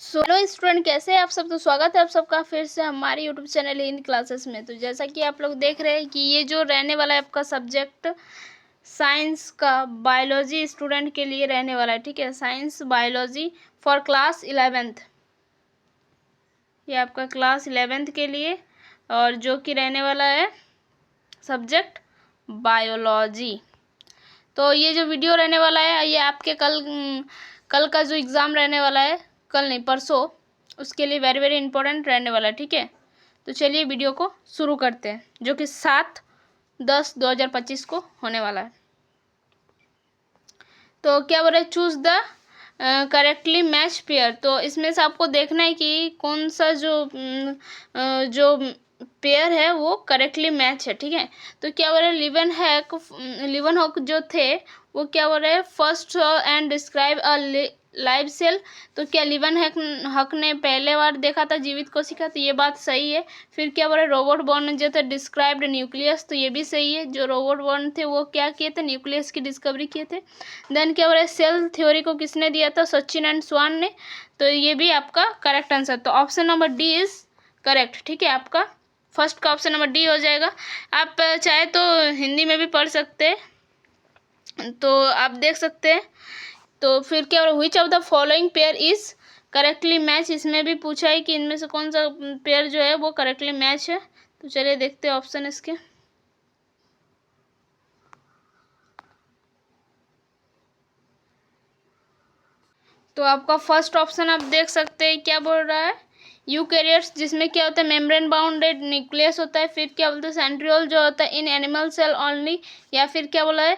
Hello student, कैसे हैं आप सब। तो स्वागत है आप सबका फिर से हमारे यूट्यूब चैनल हिंदी क्लासेस में। तो जैसा कि आप लोग देख रहे हैं कि ये जो रहने वाला है आपका सब्जेक्ट साइंस का बायोलॉजी स्टूडेंट के लिए रहने वाला है। ठीक है, science biology for class 11th। ये आपका क्लास 11th के लिए और जो कि रहने वाला है सब्जेक्ट बायोलॉजी। तो ये जो वीडियो रहने वाला है ये आपके कल का जो एग्ज़ाम रहने वाला है, कल नहीं परसों, उसके लिए वेरी वेरी इंपॉर्टेंट रहने वाला है। ठीक है, तो चलिए वीडियो को शुरू करते हैं, जो कि 7/10/2025 को होने वाला है। तो क्या बोल रहे, choose the correctly match pair. तो इसमें से आपको देखना है कि कौन सा जो पेयर है वो करेक्टली मैच है। ठीक है, तो क्या बोल रहे, लिवन हॉक जो थे वो क्या बोल रहे हैं, first and describe a live cell. तो क्या लिवन हक ने पहले बार देखा था जीवित कोशिका, तो ये बात सही है। फिर क्या बोल रहे, रॉबर्ट बॉर्न जो थे डिस्क्राइब्ड न्यूक्लियस, तो ये भी सही है। जो रॉबर्ट बॉर्न थे वो क्या किए थे, न्यूक्लियस की डिस्कवरी किए थे। देन क्या बोल रहे, सेल थ्योरी को किसने दिया था, सचिन एंड स्वान ने। तो ये भी आपका करेक्ट आंसर, तो option number D is correct. ठीक है, आपका फर्स्ट का ऑप्शन नंबर डी हो जाएगा। आप चाहे तो हिंदी में भी पढ़ सकते हैं, तो आप देख सकते हैं। तो फिर क्या which of the following pair is correctly match, इसमें भी पूछा है कि इनमें से कौन सा पेयर जो है वो करेक्टली मैच है। तो चलिए देखते हैं ऑप्शन इसके। तो आपका फर्स्ट ऑप्शन आप देख सकते हैं क्या बोल रहा है, यूकैरियोट्स, जिसमें क्या होता है मेम्ब्रेन बाउंडेड न्यूक्लियस होता है। फिर क्या बोलते हैं, सेंट्रियोल जो होता है इन एनिमल सेल ओनली। या फिर क्या बोला है,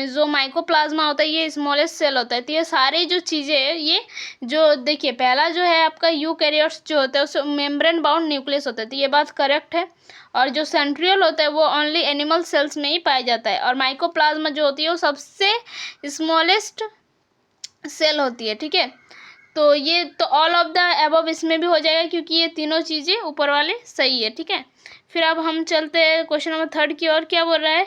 जो माइकोप्लाज्मा होता है ये स्मॉलेस्ट सेल होता है। तो ये सारी जो चीज़ें हैं, ये जो देखिए पहला जो है आपका यूकैरियोट्स जो होता है उसमें मेम्ब्रेन बाउंड न्यूक्लियस होता है, तो ये बात करेक्ट है। और जो सेंट्रियोल होता है वो ओनली एनिमल सेल्स में ही पाया जाता है। और माइकोप्लाज्मा जो होती है वो सबसे स्मॉलेस्ट सेल होती है। ठीक है, तो ये तो ऑल ऑफ द अबव इसमें भी हो जाएगा, क्योंकि ये तीनों चीज़ें ऊपर वाले सही है। ठीक है, फिर अब हम चलते हैं क्वेश्चन नंबर 3 की ओर। क्या बोल रहा है,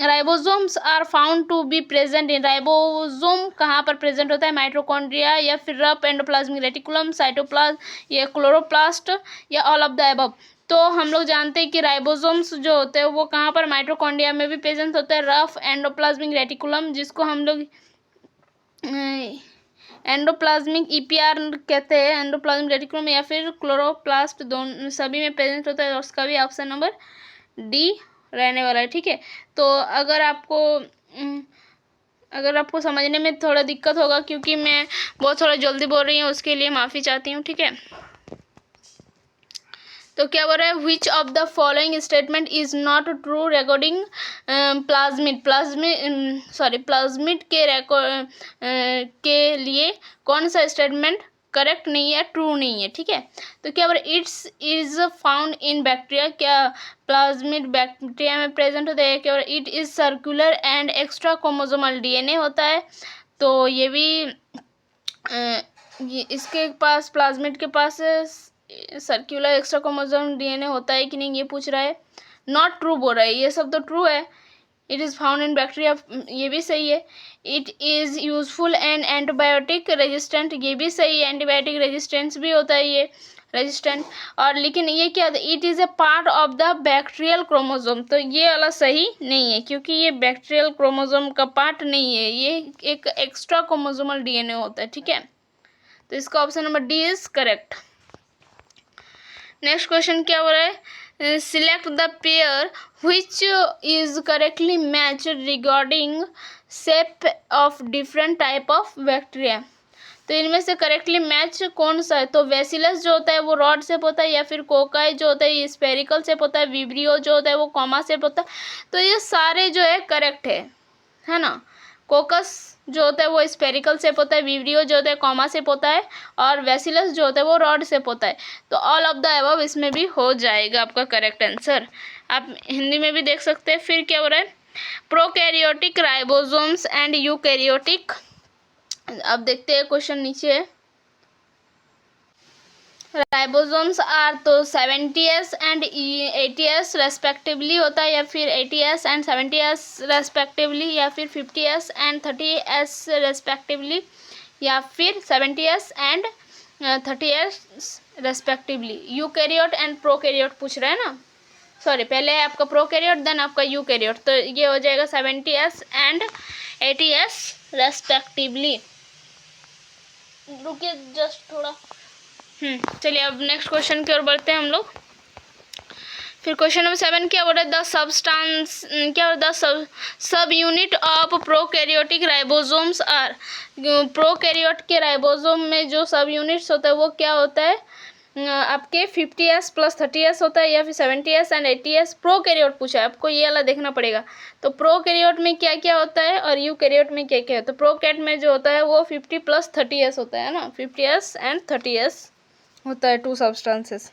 ribosomes are found to be present in. Ribosome कहाँ पर प्रेजेंट होता है, माइटोकॉन्ड्रिया या फिर रफ एंडोप्लाज्मिक रेटिकुलम, साइटोप्लाज्म या क्लोरोप्लास्ट या ऑल ऑफ द अबव। तो हम लोग जानते हैं कि राइबोसोम्स जो होते हैं वो कहाँ पर, माइटोकॉन्ड्रिया में भी प्रेजेंट होता है, रफ एंडोप्लाज्मिक रेटिकुलम जिसको हम लोग एंडोप्लाज्मिक ईपीआर कहते हैं, एंडोप्लाज्मिक रेटिकुलम या फिर क्लोरोप्लास्ट, दोनों सभी में प्रेजेंट होता है। और उसका भी ऑप्शन नंबर डी रहने वाला है। ठीक है, तो अगर आपको समझने में थोड़ा दिक्कत होगा क्योंकि मैं बहुत थोड़ा जल्दी बोल रही हूँ, उसके लिए माफ़ी चाहती हूँ। ठीक है, तो क्या बोल रहा है, which of the following statement is not true regarding plasmid के लिए कौन सा स्टेटमेंट करेक्ट नहीं है, ट्रू नहीं है। ठीक है, तो क्या बोल रहा है, it's is found in bacteria, क्या प्लाज्मिड बैक्टीरिया में प्रेजेंट होता है। क्या बोल रहा है, it is circular and extra chromosomal DNA होता है। तो ये भी इसके पास प्लाज्मिड के पास सर्कुलर एक्स्ट्रा क्रोमोसोम डीएनए होता है कि नहीं, ये पूछ रहा है। नॉट ट्रू बोल रहा है, ये सब तो ट्रू है। It is found in bacteria, ये भी सही है। It is useful and antibiotic resistant, ये भी सही है। एंटीबायोटिक रेजिस्टेंस भी होता है ये रेजिस्टेंट। और लेकिन ये क्या होता है, it is a part of the bacterial chromosome, तो ये वाला सही नहीं है क्योंकि ये बैक्टीरियल क्रोमोसोम का पार्ट नहीं है, ये एक एक्स्ट्रा क्रोमोसोमल डीएनए होता है। ठीक है, तो इसका option number D is correct. Next question क्या हो रहा है, select the pair which is correctly matched regarding shape of different type of bacteria। तो इनमें से करेक्टली मैच कौन सा है, तो वेसिलस जो होता है वो रॉड शेप होता है, या फिर कोकाई जो होता है ये स्पेरिकल शेप होता है, विब्रियो जो होता है वो कॉमा शेप होता है। तो ये सारे जो है करेक्ट है ना। कोकस जो होता है वो स्पेरिकल शेप होता है, विब्रियो जो होता है कॉमा शेप होता है, और वेसिलस जो होता है वो रॉड शेप होता है। तो ऑल ऑफ द अबव इसमें भी हो जाएगा आपका करेक्ट आंसर। आप हिंदी में भी देख सकते हैं। फिर क्या हो रहा है, प्रोकैरियोटिक राइबोसोम्स एंड यूकैरियोटिक। अब देखते हैं क्वेश्चन नीचे है, राइबोसोम्स आर तो 70s एंड 80s रेस्पेक्टिवली होता है, या फिर 80s एंड 70s रेस्पेक्टिवली, या फिर 50s एंड 30s रेस्पेक्टिवली, या फिर 70s and 30s respectively. Eukaryote and prokaryote पूछ रहा है ना, सॉरी पहले है आपका प्रोकैरियोट देन आपका यूकैरियोट, तो ये हो जाएगा 70s एंड 80s रेस्पेक्टिवली। रुकिए जस्ट थोड़ा। चलिए अब नेक्स्ट क्वेश्चन की ओर बढ़ते हैं हम लोग। फिर क्वेश्चन नंबर 7 क्या बोल रहा है, द सब्सटेंस क्या बोल रहा है, the sub unit of prokaryotic ribosomes are. Prokaryote के राइबोसोम में जो सब यूनिट्स होता है वो क्या होता है, आपके 50s प्लस 30s होता है या फिर 70s एंड 80s। प्रोकैरियोट पूछा है, आपको ये वाला देखना पड़ेगा। तो प्रोकैरियोट में क्या क्या होता है और यूकैरियोट में क्या क्या होता है। प्रोकैरियोट में जो होता है वो 50 प्लस 30s होता है ना, 50s एंड 30s होता है, 2 सब्सटेंसेस।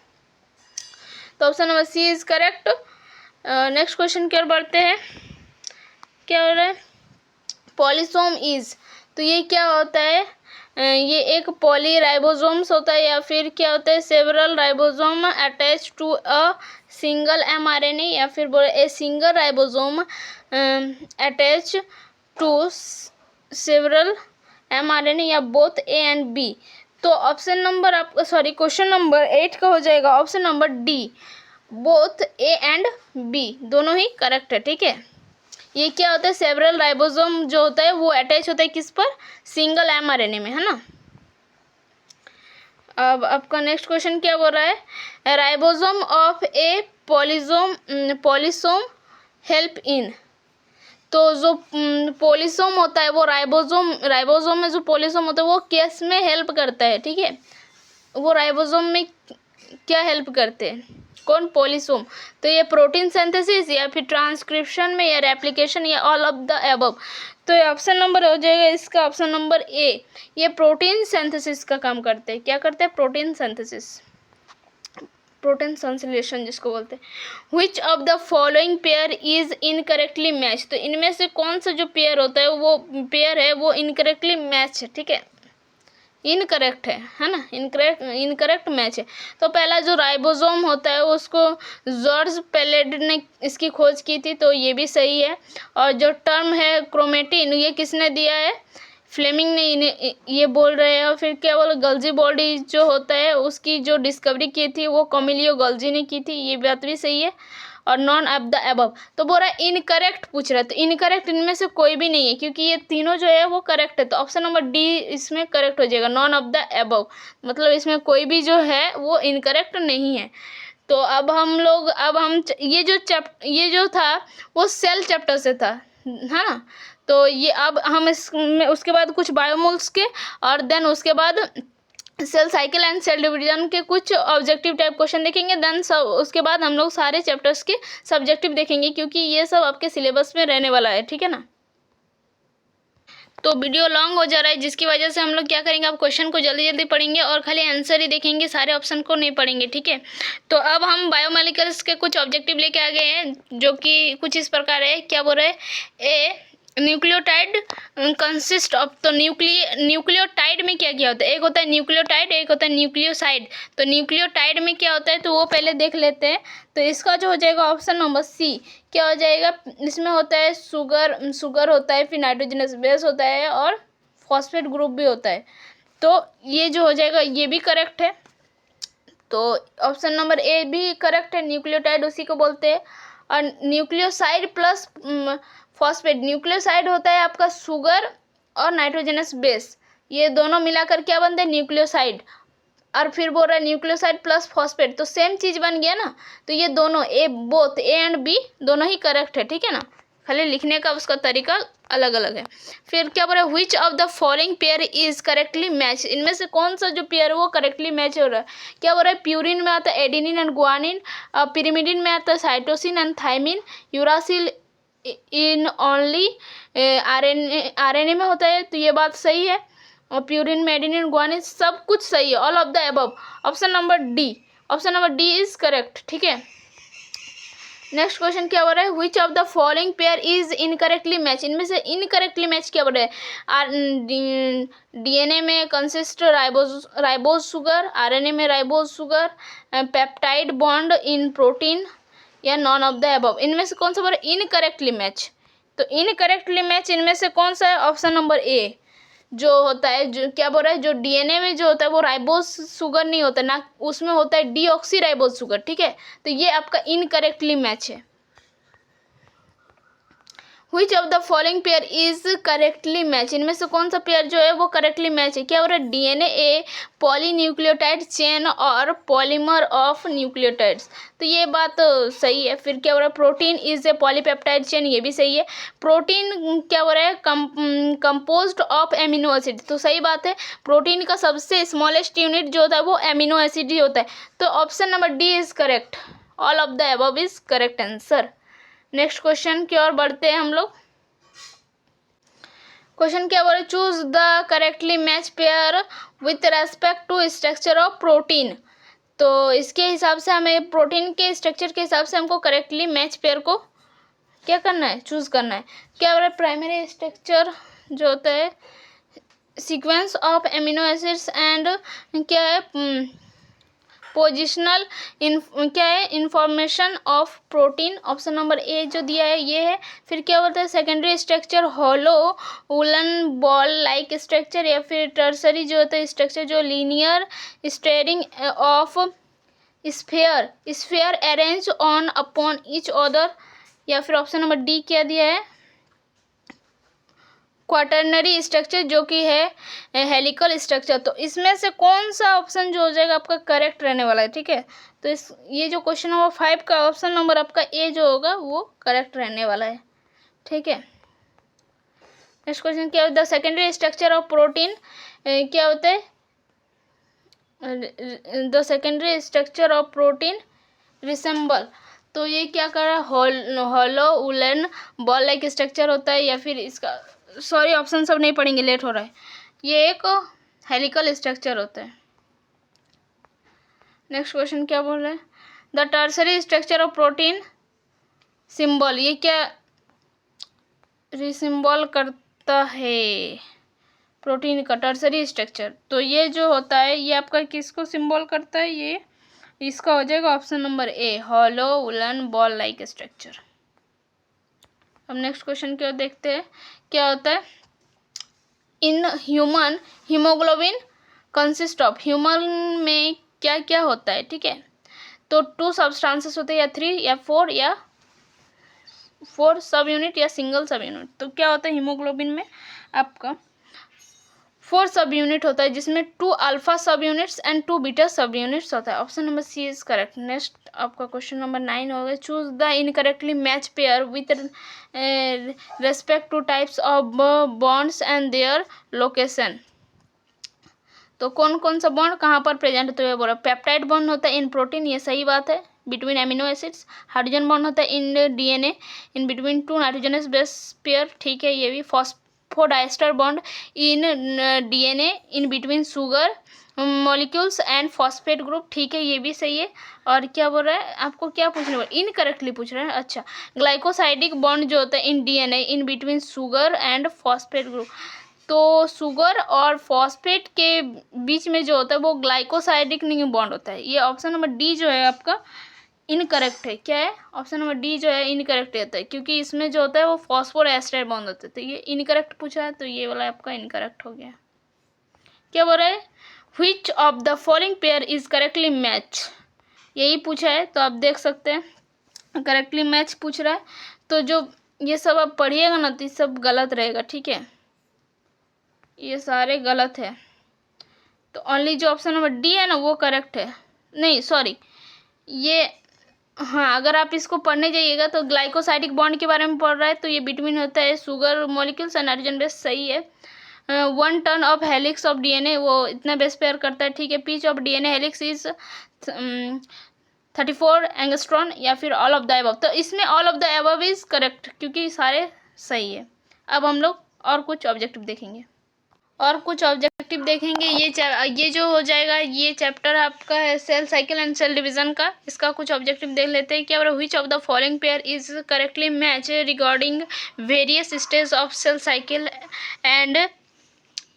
तो option number C is correct. Next question की ओर बढ़ते हैं। क्या हो रहा है, पॉलीसोम इज, तो ये क्या होता है, ये एक पॉलीराइबोसोम्स होता है या फिर क्या होता है, several ribosome attach to a single mRNA या फिर बोले A single ribosome attach to several mRNA या बोथ ए एंड बी। तो ऑप्शन नंबर आपका सॉरी क्वेश्चन नंबर 8 का हो जाएगा option number D, both A and B दोनों ही करेक्ट है। ठीक है, ये क्या होता है, सेवरल राइबोसोम जो होता है वो अटैच होता है किस पर, सिंगल mRNA में, है ना। अब आपका नेक्स्ट क्वेश्चन क्या बोल रहा है, ribosome of A polysome help in. तो जो पॉलीसोम होता है वो राइबोसोम में जो पॉलीसोम होता है वो किस में हेल्प करता है। ठीक है, वो राइबोसोम में क्या हेल्प करते हैं, कौन, पॉलीसोम। तो ये प्रोटीन सिंथेसिस या फिर ट्रांसक्रिप्शन में या रेप्लिकेशन या ऑल ऑफ द अबव। तो ये ऑप्शन नंबर हो जाएगा इसका ऑप्शन नंबर ए, ये प्रोटीन सिंथेसिस का काम करते हैं। क्या करते हैं, प्रोटीन सिंथेसिस, प्रोटीन संश्लेषण जिसको बोलते हैं। Which of the following pair is incorrectly match, तो इनमें से कौन सा जो पेयर होता है वो पेयर है वो इनकरेक्टली मैच है। ठीक है, इनकरेक्ट है ना, इनकरेक्ट मैच है। तो पहला जो राइबोसोम होता है उसको जॉर्ज पेलेड ने इसकी खोज की थी, तो ये भी सही है। और जो टर्म है क्रोमेटिन, ये किसने दिया है, फ्लेमिंग ने इन्हें ये बोल रहे हैं। और फिर क्या बोल, गल्जी बॉडी जो होता है उसकी जो डिस्कवरी की थी वो कमिलियो गल्जी ने की थी, ये बात भी सही है। और नॉन ऑफ द अबव, तो बोल रहा है इनकरेक्ट पूछ रहा है, तो इनकरेक्ट इनमें से कोई भी नहीं है क्योंकि ये तीनों जो है वो करेक्ट है। तो ऑप्शन नंबर डी इसमें करेक्ट हो जाएगा, नॉन ऑफ द अबव, मतलब इसमें कोई भी जो है वो इनकरेक्ट नहीं है। तो अब हम ये जो था वो सेल चैप्टर से था, है ना। तो ये अब हम इसमें उसके बाद कुछ बायोमोल्स के और देन उसके बाद cell cycle and cell division के कुछ ऑब्जेक्टिव टाइप क्वेश्चन देखेंगे, देन सब उसके बाद हम लोग सारे चैप्टर्स के सब्जेक्टिव देखेंगे क्योंकि ये सब आपके सिलेबस में रहने वाला है। ठीक है ना, तो वीडियो लॉन्ग हो जा रहा है जिसकी वजह से हम लोग क्या करेंगे, आप क्वेश्चन को जल्दी जल्दी पढ़ेंगे और खाली आंसर ही देखेंगे, सारे ऑप्शन को नहीं पढ़ेंगे। ठीक है, तो अब हम बायोमोलिक्यूल्स के कुछ ऑब्जेक्टिव लेके आ गए हैं जो कि कुछ इस प्रकार है। क्या बोल रहे हैं, ए न्यूक्लियोटाइड कंसिस्ट ऑफ, तो न्यूक्लियोटाइड में क्या क्या होता है, एक होता है न्यूक्लियोटाइड, एक होता है न्यूक्लियोसाइड। तो न्यूक्लियोटाइड में क्या होता है तो वो पहले देख लेते हैं। तो इसका जो हो जाएगा ऑप्शन नंबर सी, क्या हो जाएगा, इसमें होता है शुगर होता है, फिर नाइट्रोजनस बेस होता है और फॉस्फेट ग्रुप भी होता है। तो ये जो हो जाएगा ये भी करेक्ट है, तो ऑप्शन नंबर ए भी करेक्ट है, न्यूक्लियोटाइड उसी को बोलते हैं। और न्यूक्लियोसाइड प्लस फॉस्फेट, न्यूक्लियोसाइड होता है आपका शुगर और नाइट्रोजनस बेस, ये दोनों मिलाकर क्या बनते हैं, न्यूक्लियोसाइड। और फिर बोल रहा है न्यूक्लियोसाइड प्लस फॉस्फेट, तो सेम चीज़ बन गया ना। तो ये दोनों बोथ ए एंड बी दोनों ही करेक्ट है। ठीक है ना, खाली लिखने का उसका तरीका अलग अलग है। फिर क्या बोल रहा है, which of the following pair is correctly match, इनमें से कौन सा जो पेयर है वो करेक्टली मैच हो रहा है। क्या बोल रहा है, प्यूरिन में आता है एडिनिन एंड गुआनिन, पिरिमिडिन में आता है cytosine and thymine, uracil in only RNA में होता है, तो ये बात सही है। और प्यूरिन में एडिनिन गुआनिन सब कुछ सही है, all of the above. Option number D is correct. ठीक है, नेक्स्ट क्वेश्चन क्या बोल रहा है, which of the following pair is incorrectly match, इनमें से इनकरेक्टली मैच क्या बोल रहे हैं, डीएनए में कंसिस्ट राइबोज शुगर, आरएनए में ribose sugar, peptide bond in protein या नॉन ऑफ द अबव। इनमें से कौन सा बोल रहा है, इनकरेक्टली मैच। तो इनकरेक्टली मैच इनमें से कौन सा है, ऑप्शन नंबर ए, जो होता है, जो क्या बोल रहा है, जो डीएनए में जो होता है वो राइबोस शुगर नहीं होता ना, उसमें होता है डीऑक्सी राइबोस शुगर, ठीक है। तो ये आपका इनकरेक्टली मैच है। Which of the following pair is correctly match, इनमें से कौन सा पेयर जो है वो करेक्टली मैच है। क्या हो रहा है, डीएनए ए पॉलीन्यूक्लियोटाइड चेन और पॉलीमर ऑफ न्यूक्लियोटाइड्स, तो ये बात सही है। फिर क्या हो रहा है, protein is a polypeptide chain, ये भी सही है। प्रोटीन क्या हो रहा है, कंपोज्ड ऑफ एमिनो एसिड, तो सही बात है। प्रोटीन का सबसे स्मॉलेस्ट यूनिट जो होता है वो एमिनो एसिड ही होता है, तो option number D is correct. All of the above is correct answer. Next question की ओर बढ़ते हैं हम लोग। क्वेश्चन क्या बोल रहे, choose the correctly match pair with respect to structure of protein, तो इसके हिसाब से हमें प्रोटीन के स्ट्रक्चर के हिसाब से हमको करेक्टली मैच पेयर को क्या करना है, चूज करना है। क्या बोल रहे, प्राइमरी स्ट्रक्चर जो होता है sequence of amino acids and क्या है पोजिशनल क्या है information of protein, option number A जो दिया है ये है। फिर क्या बोलते हैं, secondary structure hollow woollen ball like structure, या फिर टर्सरी जो होता है स्ट्रक्चर जो linear steering of sphere arrange on upon each other, या फिर ऑप्शन नंबर डी क्या दिया है क्वाटर्नरी स्ट्रक्चर जो कि है हेलिकल स्ट्रक्चर। तो इसमें से कौन सा ऑप्शन जो हो जाएगा आपका करेक्ट रहने वाला है, ठीक है। तो इस ये जो क्वेश्चन नंबर 5 का ऑप्शन नंबर आपका ए जो होगा वो करेक्ट रहने वाला है, ठीक है। नेक्स्ट क्वेश्चन क्या होता है, सेकेंडरी स्ट्रक्चर ऑफ प्रोटीन क्या होता है, the secondary structure of protein resemble, तो ये क्या कर रहा है, hollow woollen ball like structure होता है, या फिर इसका सॉरी ऑप्शन सब नहीं पढ़ेंगे लेट हो रहा है, ये एक हेलिकल स्ट्रक्चर होता है। नेक्स्ट क्वेश्चन क्या बोल रहे हैं, the tertiary structure of protein symbol, ये क्या रिसिंबल करता है प्रोटीन का टर्सरी स्ट्रक्चर, तो ये जो होता है ये आपका किसको सिंबल करता है, ये इसका हो जाएगा option number A hollow woollen ball like structure. अब नेक्स्ट क्वेश्चन क्या देखते हैं, क्या होता है, in human haemoglobin consist of, human में क्या क्या होता है, ठीक है। तो 2 सब्सटेंसेस होते हैं, या 3 या 4 या 4 सब यूनिट या सिंगल सब यूनिट। तो क्या होता है हीमोग्लोबिन में आपका 4 सब यूनिट होता है, जिसमें 2 alpha sub units and 2 beta sub units होता है। Option number C is correct. Next आपका क्वेश्चन नंबर 9 हो गया, choose the incorrectly match pair with respect to types of bonds and their location, तो कौन कौन सा बॉन्ड कहाँ पर प्रेजेंट होता है, बोला पेप्टाइड बॉन्ड होता है इन प्रोटीन, ये सही बात है, between amino acids. Hydrogen bond होता है in DNA in between 2 nitrogenous base pair, ठीक है, ये भी phosphodiester bond in DNA in between sugar molecules and phosphate group, ठीक है, ये भी सही है। और क्या बोल रहा है, आपको क्या पूछने वाला, इनकरेक्टली पूछ रहा है। अच्छा, ग्लाइकोसाइडिक बॉन्ड जो होता है in DNA in between sugar and phosphate group, तो शुगर और फॉस्फेट के बीच में जो होता है वो ग्लाइकोसाइडिक नहीं बॉन्ड होता है, ये ऑप्शन नंबर डी जो है आपका इनकरेक्ट है। क्या है, ऑप्शन नंबर डी जो है इनकरेक्ट होता है, क्योंकि इसमें जो होता है वो फॉस्फोरेस्टर बॉन्ड होता है, तो ये इनकरेक्ट पूछा है, तो ये वाला आपका इनकरेक्ट हो गया। क्या बोल रहा है, which of the following pair is correctly match, यही पूछा है, तो आप देख सकते हैं करेक्टली मैच पूछ रहा है, तो जो ये सब आप पढ़िएगा ना तो ये सब गलत रहेगा, ठीक है, ये सारे गलत है। तो ओनली जो ऑप्शन नंबर डी है ना वो करेक्ट है, नहीं सॉरी ये, हाँ अगर आप इसको पढ़ने जाइएगा तो ग्लाइकोसाइडिक बॉन्ड के बारे में पढ़ रहा है, तो ये बिटवीन होता है sugar molecules and nitrogen base, सही है। 1 turn off helix of DNA वो इतना बेस पेयर करता है, ठीक है। Pitch of DNA helix is 34 angstrom, या फिर ऑल ऑफ द अबव, तो इसमें all of the above is correct क्योंकि सारे सही है। अब हम लोग और कुछ ऑब्जेक्टिव देखेंगे, ये जो हो जाएगा ये चैप्टर आपका है cell cycle and cell division का, इसका कुछ ऑब्जेक्टिव देख लेते हैं। क्या which of the following pair is correctly match regarding various stage of cell cycle and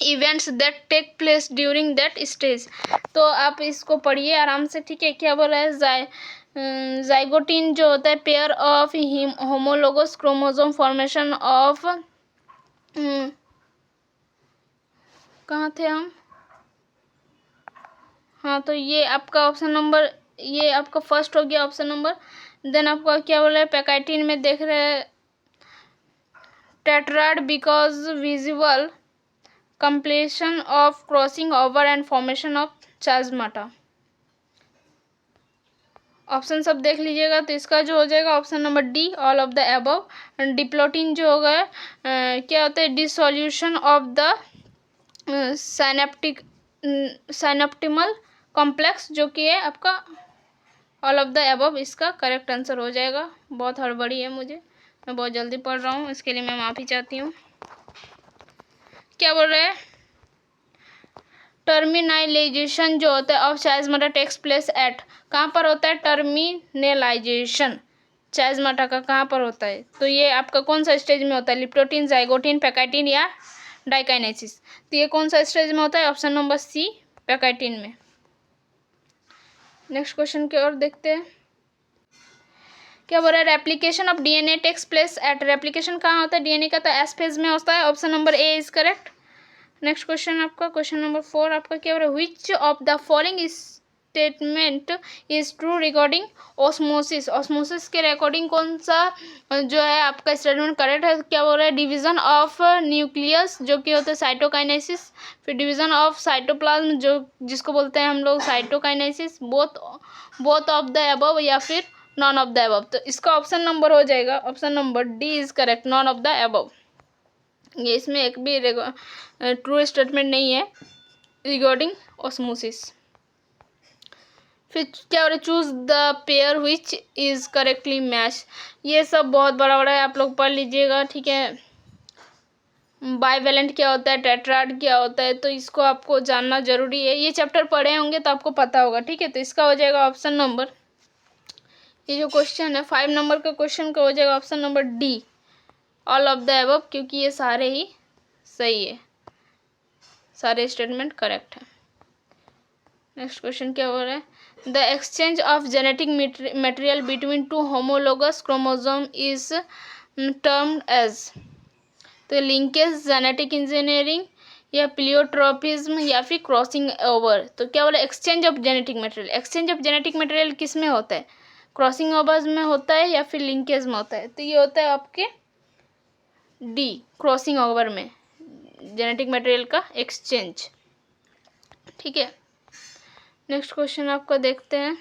events that take place during that stage, तो आप इसको पढ़िए आराम से, ठीक है। क्या बोल रहा है, जाइगोटिन जो होता है pair of homologous chromosome formation of कहाँ थे हम? हाँ, तो ये आपका ऑप्शन नंबर, ये आपका फर्स्ट हो गया ऑप्शन नंबर। देन आपका क्या बोल रहा है, पैकाइटिन में देख रहे हैं tetrad because visible completion of crossing over and formation of chasmata। Option सब देख लीजिएगा। तो इसका जो हो जाएगा option number D, all of the above. Diplotene जो होगा क्या होता है, डिसोल्यूशन ऑफ द साइनेप्टिमल कॉम्प्लेक्स, जो कि है आपका ऑल ऑफ द अबव इसका करेक्ट आंसर हो जाएगा। बहुत हड़बड़ी है मुझे, मैं बहुत जल्दी पढ़ रहा हूँ, इसके लिए मैं माफ़ी चाहती हूँ। क्या बोल रहे हैं, टर्मिनाइजेशन जो होता है ऑफ चाइजमाटा टेक्स प्लेस एट, कहाँ पर होता है टर्मिनेलाइजेशन चाइजमाटा का, कहाँ पर होता है? तो ये आपका कौन सा स्टेज में होता है, लिप्टोटिन, जाइगोटिन, पैकाइटिन या डाइकाइनेसिस? तो ये कौन सा स्टेज में होता है? ऑप्शन नंबर सी, पैकाइटिन में। नेक्स्ट क्वेश्चन की ओर देखते हैं। क्या बोल रहा है, replication of DNA takes place at, replication कहाँ होता है डीएनए का? तो एस फेज में होता है। Option number A is correct. Next question आपका, क्वेश्चन नंबर 4 आपका क्या बोल रहा है, which of the following statement is true regarding osmosis, osmosis के रिकॉर्डिंग कौन सा जो है आपका स्टेटमेंट करेक्ट है? क्या बोल रहा है, डिवीजन ऑफ न्यूक्लियस जो कि होता है साइटोकाइनेसिस, फिर डिवीजन ऑफ साइटोप्लाज्म जो जिसको बोलते हैं हम लोग cytokinesis, both of the above या फिर नॉन ऑफ द अबव। तो इसका ऑप्शन नंबर हो जाएगा option number D is correct, none of the above. ये इसमें एक भी ट्रू स्टेटमेंट नहीं है रिगार्डिंग ऑस्मोसिस। फिर क्या हो रहा है, choose the pair which is correctly match, ये सब बहुत बड़ा बड़ा है, आप लोग पढ़ लीजिएगा, ठीक है। बाइवेलेंट क्या होता है, टेट्राड क्या होता है, तो इसको आपको जानना जरूरी है। ये चैप्टर पढ़े होंगे तो आपको पता होगा, ठीक है। तो इसका हो जाएगा ऑप्शन नंबर, ये जो क्वेश्चन है 5 नंबर का क्वेश्चन का हो जाएगा option number D, all of the above, क्योंकि ये सारे ही सही है, सारे स्टेटमेंट करेक्ट है। नेक्स्ट क्वेश्चन क्या हो रहा है, the exchange of genetic material between two homologous chromosome is termed as, तो लिंकेज, जेनेटिक इंजीनियरिंग या प्लियोट्रोपिज्म या फिर क्रॉसिंग ओवर। तो क्या बोला, exchange of genetic material, exchange of genetic material किस में होता है, क्रॉसिंग ओवर्स में होता है या फिर लिंकेज में होता है? तो ये होता है आपके डी, क्रॉसिंग ओवर में जेनेटिक मटेरियल का एक्सचेंज, ठीक है। नेक्स्ट क्वेश्चन आपका देखते हैं।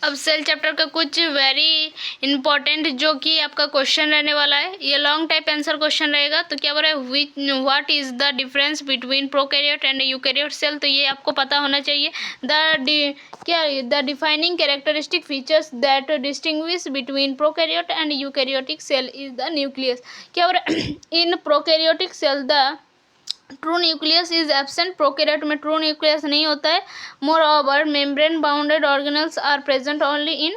अब सेल चैप्टर का कुछ वेरी इंपॉर्टेंट जो कि आपका क्वेश्चन रहने वाला है, ये लॉन्ग टाइप आंसर क्वेश्चन रहेगा। तो क्या बोल रहा है, what is the difference between prokaryote and eukaryote cell, तो ये आपको पता होना चाहिए। The defining characteristic features that distinguish between prokaryote and eukaryotic cell is the nucleus. क्या बोल रहा है, in prokaryotic cell the true nucleus is absent, prokaryote में ट्रू न्यूक्लियस नहीं होता है। Moreover membrane bounded organelles are present only in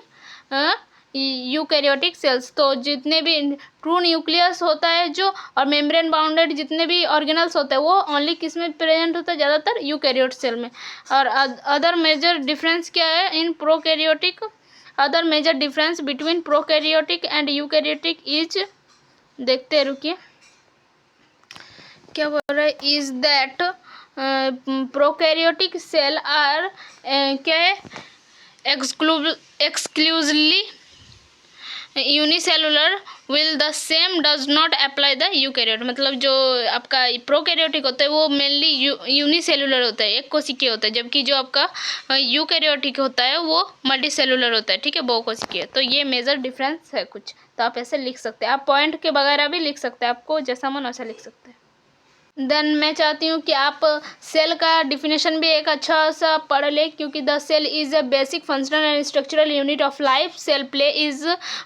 eukaryotic cells, तो जितने भी ट्रू न्यूक्लियस होता है जो और मेम्ब्रेन बाउंडेड जितने भी ऑर्गेनल्स होते हैं वो ओनली किस में प्रेजेंट होता है, ज़्यादातर यूकैरियोट सेल में। और अदर मेजर डिफरेंस क्या है in prokaryotic, other major difference between prokaryotic and eukaryotic is, देखते रुकिए क्या बोल रहा है, is that prokaryotic cell are क्या है, exclusively unicellular will the same does not apply the eukaryote, मतलब जो आपका प्रोकैरियोटिक होता है वो मेनली यूनिसेलुलर होता है, एक कोशिकीय होता है, जबकि जो आपका यूकैरियोटिक होता है वो मल्टीसेलुलर होता है, ठीक है, बहुकोशिकीय। तो ये मेजर डिफरेंस है कुछ, तो आप ऐसे लिख सकते हैं, आप पॉइंट के वगैरह भी लिख सकते हैं, आपको जैसा मन वैसा लिख सकते हैं। देन मैं चाहती हूँ कि आप सेल का डिफिनेशन भी एक अच्छा सा पढ़ ले, क्योंकि the cell is a basic functional and structural unit of life, cell play is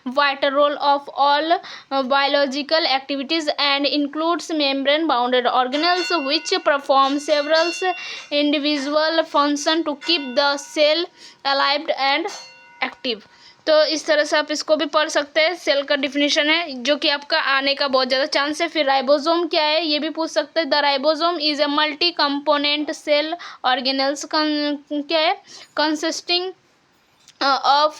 vital role of all biological activities and includes membrane bounded organelles which perform several individual function to keep the cell alive and active. तो इस तरह से आप इसको भी पढ़ सकते हैं, सेल का डिफिनेशन है जो कि आपका आने का बहुत ज़्यादा चांस है। फिर राइबोसोम क्या है ये भी पूछ सकते हैं, the ribosome is a multi component cell organelles क्या है, consisting of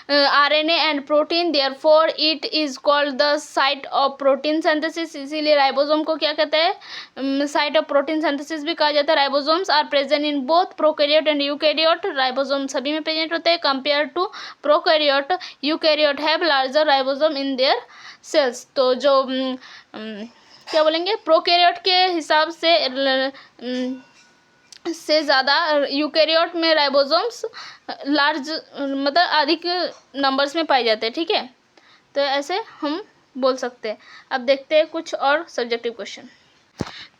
RNA and protein, therefore it is called the site of protein synthesis। इसीलिए राइबोसोम को क्या कहते हैं, साइट ऑफ प्रोटीन सिंथेसिस भी कहा जाता है। Ribosomes are present in both prokaryote and eukaryote. Ribosome सभी में प्रेजेंट होते हैं। Compare to prokaryote, eukaryote have larger ribosome in their cells. तो जो क्या बोलेंगे, प्रोकैरियोट के हिसाब से ज़्यादा यूकैरियोट में राइबोसोम्स लार्ज मतलब अधिक नंबर्स में पाए जाते हैं, ठीक है। तो ऐसे हम बोल सकते हैं। अब देखते हैं कुछ और सब्जेक्टिव क्वेश्चन।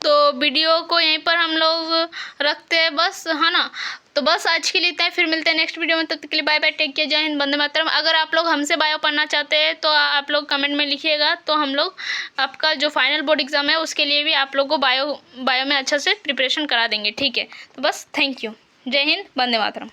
तो वीडियो को यहीं पर हम लोग रखते हैं बस, है ना। तो बस आज के लिए इतना ही, फिर मिलते हैं नेक्स्ट वीडियो में। तब तक के लिए बाय बाय, टेक केयर, जय हिंद, वंदे मातरम। अगर आप लोग हमसे बायो पढ़ना चाहते हैं तो आप लोग कमेंट में लिखिएगा, तो हम लोग आपका जो फाइनल बोर्ड एग्ज़ाम है उसके लिए भी आप लोग को बायो में अच्छा से प्रिपरेशन करा देंगे, ठीक है। तो बस थैंक यू, जय हिंद, वंदे मातरम।